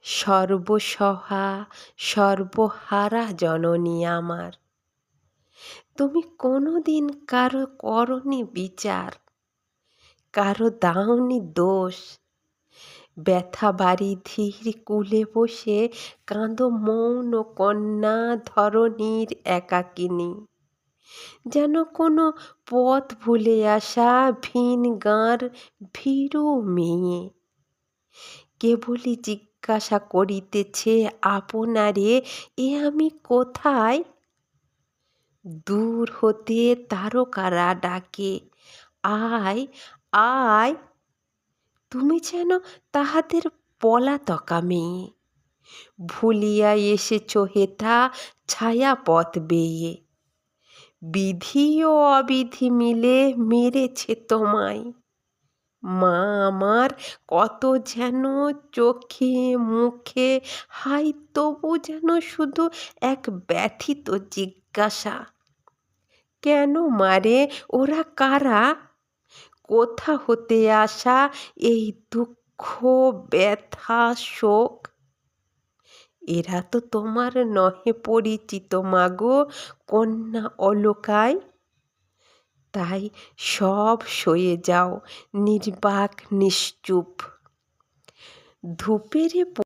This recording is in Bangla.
সর্বসহা সর্বহারা জননী আমার, তুমি কোনোদিন কারো করনি বিচার, কারো দাওনি দোষ। ব্যথা বারিধির কূলে বসে কাঁদো মৌন কন্যা ধরণীর একাকিনী, যেন কোনো পথ ভুলে আসা ভিন গাঁর ভীরু মেয়ে। কেবলই জিজ্ঞাসা করিতেছে আপনারে, এ আমি কোথায়? দূর হতে তারকারা ডাকে, আয় আয়। তুমি যেন তাহাদের পলাতকা মেয়ে, ভুলিয়া এসেছ হেথা ছায়াপথ বেয়ে। বিধি ও অবিধি মিলে মেরেছে তোমায়। মা আমার কত যেন চোখে মুখে, হাই তবু যেন শুধু এক ব্যথিত জিজ্ঞাসা, কেন মারে ওরা কারা? কোথা হতে আসা এই দুঃখ ব্যথা শোক? এরা তো তোমার নহে পরিচিত মাগো কন্যা অলকায়। তাই সব সয়ে যাও নির্বাক নিশ্চুপ। ধূপের